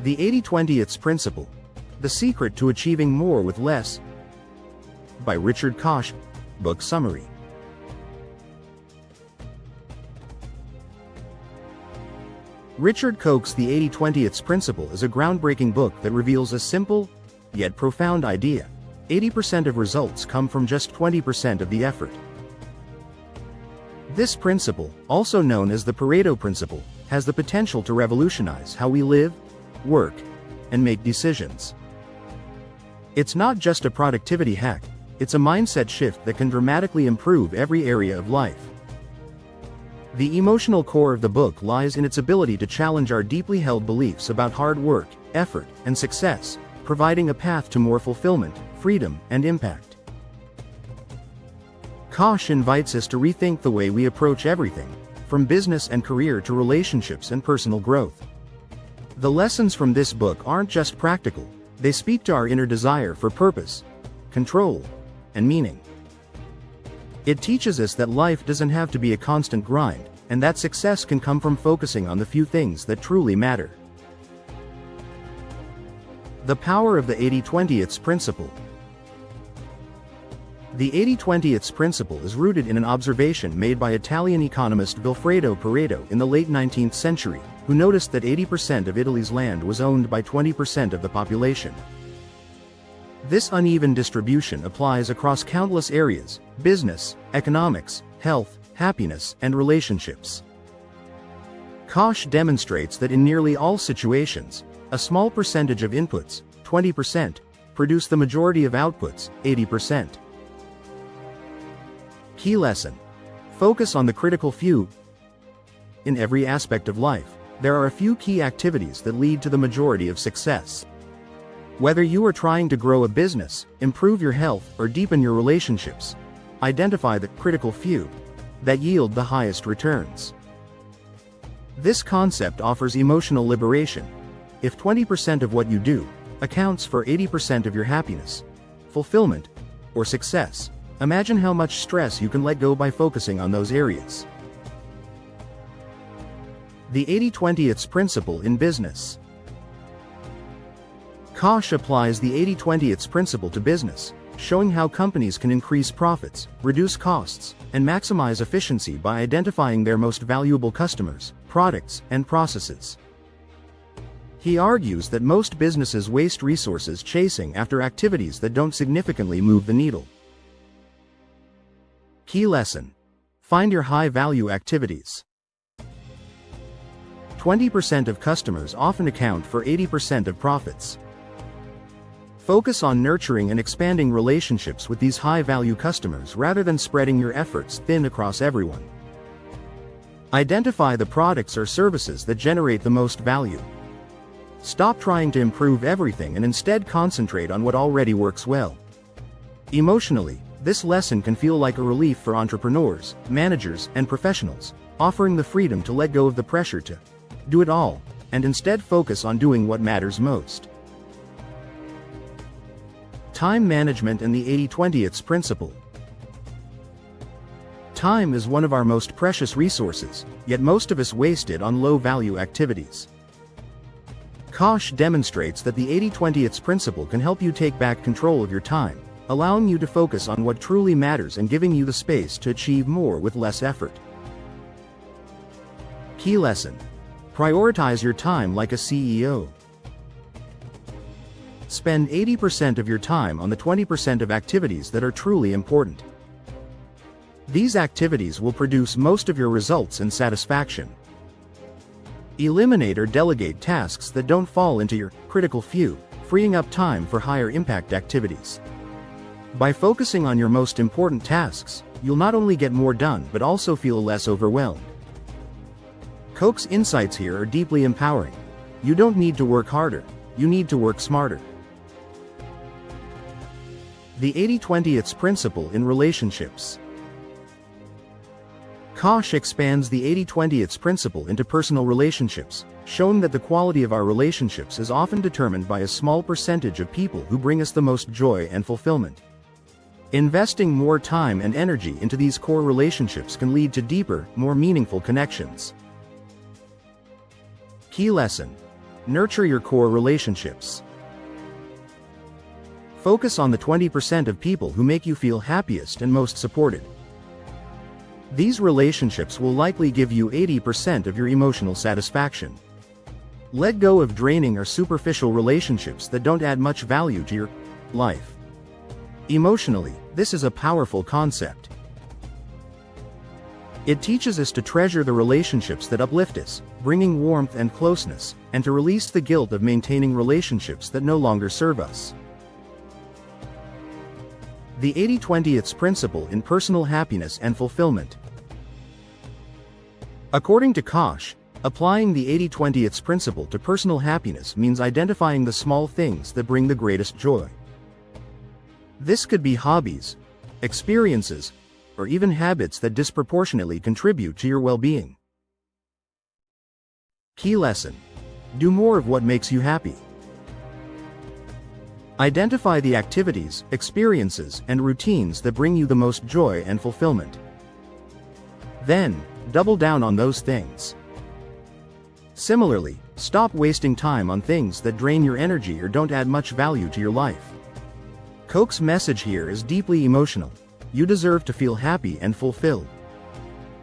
The 80-20 Principle. The Secret to Achieving More with Less. By Richard Koch. Book Summary. Richard Koch's The 80-20 Principle is a groundbreaking book that reveals a simple, yet profound idea. 80% of results come from just 20% of the effort. This principle, also known as the Pareto Principle, has the potential to revolutionize how we live, work, and make decisions. It's not just a productivity hack, it's a mindset shift that can dramatically improve every area of life. The emotional core of the book lies in its ability to challenge our deeply held beliefs about hard work, effort, and success, providing a path to more fulfillment, freedom, and impact. Koch invites us to rethink the way we approach everything, from business and career to relationships and personal growth. The lessons from this book aren't just practical, they speak to our inner desire for purpose, control, and meaning. It teaches us that life doesn't have to be a constant grind, and that success can come from focusing on the few things that truly matter. The power of the 80-20 Principle. The 80-20 Principle is rooted in an observation made by Italian economist Vilfredo Pareto in the late 19th century, who noticed that 80% of Italy's land was owned by 20% of the population. This uneven distribution applies across countless areas: business, economics, health, happiness, and relationships. Koch demonstrates that in nearly all situations, a small percentage of inputs, 20%, produce the majority of outputs, 80%. Key lesson: focus on the critical few. In every aspect of life, there are a few key activities that lead to the majority of success. Whether you are trying to grow a business, improve your health, or deepen your relationships, identify the critical few that yield the highest returns. This concept offers emotional liberation. If 20% of what you do accounts for 80% of your happiness, fulfillment, or success, imagine how much stress you can let go by focusing on those areas. The 80-20 Principle in business. Koch applies the 80-20 Principle to business, showing how companies can increase profits, reduce costs, and maximize efficiency by identifying their most valuable customers, products, and processes. He argues that most businesses waste resources chasing after activities that don't significantly move the needle. Key lesson: find your high-value activities. 20% of customers often account for 80% of profits. Focus on nurturing and expanding relationships with these high-value customers rather than spreading your efforts thin across everyone. Identify the products or services that generate the most value. Stop trying to improve everything and instead concentrate on what already works well. Emotionally, this lesson can feel like a relief for entrepreneurs, managers, and professionals, offering the freedom to let go of the pressure to do it all, and instead focus on doing what matters most. Time management and the 80-20 Principle. Time is one of our most precious resources, yet most of us waste it on low-value activities. Koch demonstrates that the 80-20 Principle can help you take back control of your time, allowing you to focus on what truly matters and giving you the space to achieve more with less effort. Key lesson: prioritize your time like a CEO. Spend 80% of your time on the 20% of activities that are truly important. These activities will produce most of your results and satisfaction. Eliminate or delegate tasks that don't fall into your critical few, freeing up time for higher impact activities. By focusing on your most important tasks, you'll not only get more done but also feel less overwhelmed. Koch's insights here are deeply empowering. You don't need to work harder, you need to work smarter. The 80-20 Principle in relationships. Koch expands the 80-20 Principle into personal relationships, showing that the quality of our relationships is often determined by a small percentage of people who bring us the most joy and fulfillment. Investing more time and energy into these core relationships can lead to deeper, more meaningful connections. Key lesson: Nurture your core relationships. Focus on the 20% of people who make you feel happiest and most supported. These relationships will likely give you 80% of your emotional satisfaction. Let go of draining or superficial relationships that don't add much value to your life. Emotionally, this is a powerful concept. It teaches us to treasure the relationships that uplift us, bringing warmth and closeness, and to release the guilt of maintaining relationships that no longer serve us. The 80-20 principle in personal happiness and fulfillment. According to Kosh, applying the 80-20 principle to personal happiness means identifying the small things that bring the greatest joy. This could be hobbies, experiences, or even habits that disproportionately contribute to your well-being. Key lesson: do more of what makes you happy. Identify the activities, experiences, and routines that bring you the most joy and fulfillment. Then, double down on those things. Similarly, stop wasting time on things that drain your energy or don't add much value to your life. Koch's message here is deeply emotional. You deserve to feel happy and fulfilled.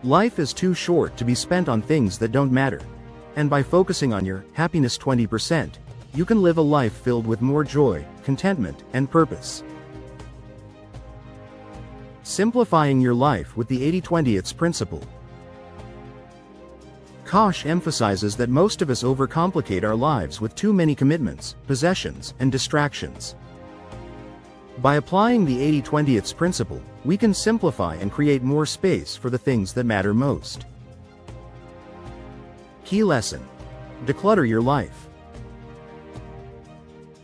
Life is too short to be spent on things that don't matter. And by focusing on your happiness 20%, you can live a life filled with more joy, contentment, and purpose. Simplifying your life with the 80-20 principle. Kosh emphasizes that most of us overcomplicate our lives with too many commitments, possessions, and distractions. By applying the 80-20 principle, we can simplify and create more space for the things that matter most. Key lesson: declutter your life.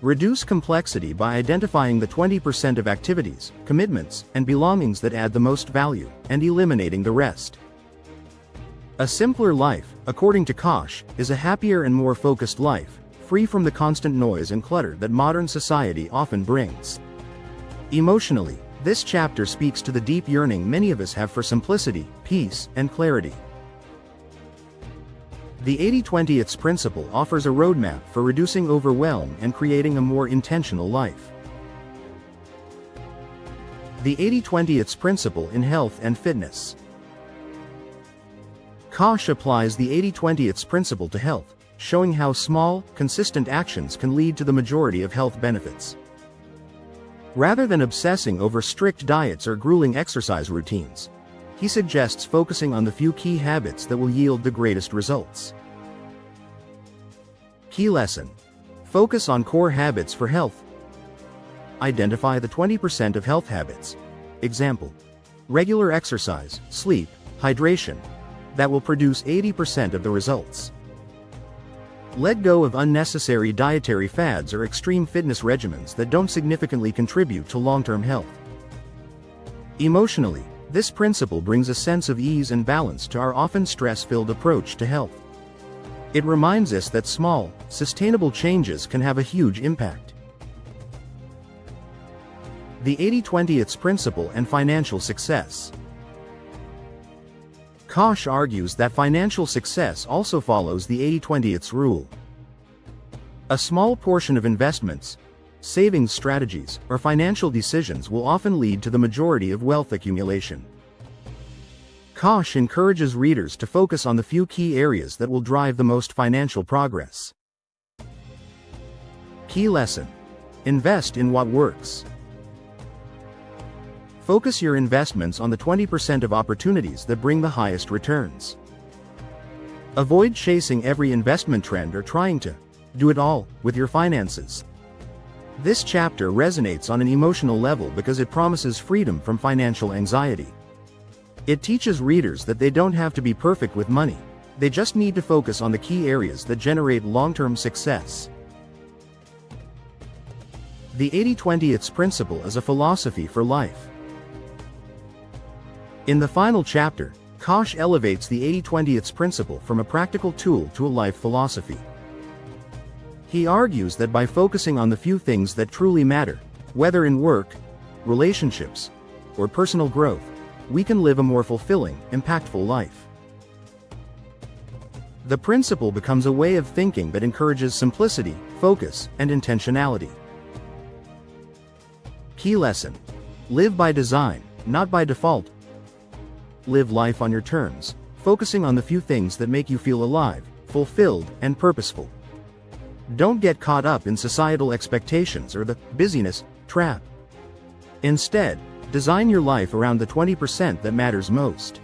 Reduce complexity by identifying the 20% of activities, commitments, and belongings that add the most value, and eliminating the rest. A simpler life, according to Kosh, is a happier and more focused life, free from the constant noise and clutter that modern society often brings. Emotionally, this chapter speaks to the deep yearning many of us have for simplicity, peace, and clarity. The 80-20 principle offers a roadmap for reducing overwhelm and creating a more intentional life. The 80-20 principle in health and fitness. Kosh applies the 80-20 principle to health, showing how small, consistent actions can lead to the majority of health benefits. Rather than obsessing over strict diets or grueling exercise routines, he suggests focusing on the few key habits that will yield the greatest results. Key lesson: focus on core habits for health. Identify the 20% of health habits. Example: regular exercise, sleep, hydration, that will produce 80% of the results. Let go of unnecessary dietary fads or extreme fitness regimens that don't significantly contribute to long-term health. Emotionally, this principle brings a sense of ease and balance to our often stress-filled approach to health. It reminds us that small, sustainable changes can have a huge impact. The 80-20 principle and financial success. Kosh argues that financial success also follows the 80-20 rule. A small portion of investments, savings strategies, or financial decisions will often lead to the majority of wealth accumulation. Kosh encourages readers to focus on the few key areas that will drive the most financial progress. Key lesson: invest in what works. Focus your investments on the 20% of opportunities that bring the highest returns. Avoid chasing every investment trend or trying to do it all with your finances. This chapter resonates on an emotional level because it promises freedom from financial anxiety. It teaches readers that they don't have to be perfect with money, they just need to focus on the key areas that generate long-term success. The 80-20 principle is a philosophy for life. In the final chapter, Kosh elevates the 80-20 principle from a practical tool to a life philosophy. He argues that by focusing on the few things that truly matter, whether in work, relationships, or personal growth, we can live a more fulfilling, impactful life. The principle becomes a way of thinking that encourages simplicity, focus, and intentionality. Key lesson: live by design, not by default. Live life on your terms, focusing on the few things that make you feel alive, fulfilled, and purposeful. Don't get caught up in societal expectations or the busyness trap. Instead, design your life around the 20% that matters most.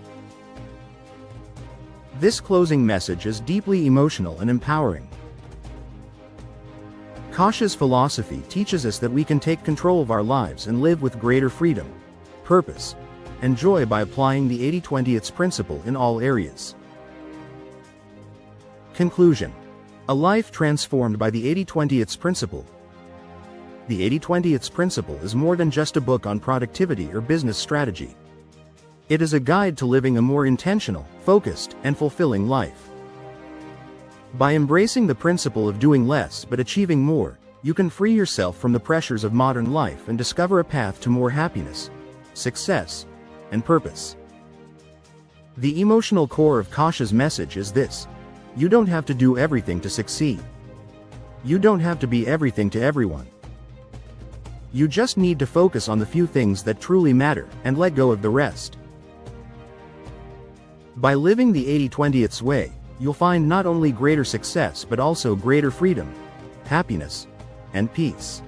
This closing message is deeply emotional and empowering. Kosh's philosophy teaches us that we can take control of our lives and live with greater freedom, purpose, and joy by applying the 80-20 principle in all areas. Conclusion: a life transformed by the 80-20 principle. The 80-20 principle is more than just a book on productivity or business strategy. It is a guide to living a more intentional, focused, and fulfilling life. By embracing the principle of doing less but achieving more, you can free yourself from the pressures of modern life and discover a path to more happiness, success, and purpose. The emotional core of Kosh's message is this: you don't have to do everything to succeed. You don't have to be everything to everyone. You just need to focus on the few things that truly matter and let go of the rest. By living the 80-20 way, you'll find not only greater success but also greater freedom, happiness, and peace.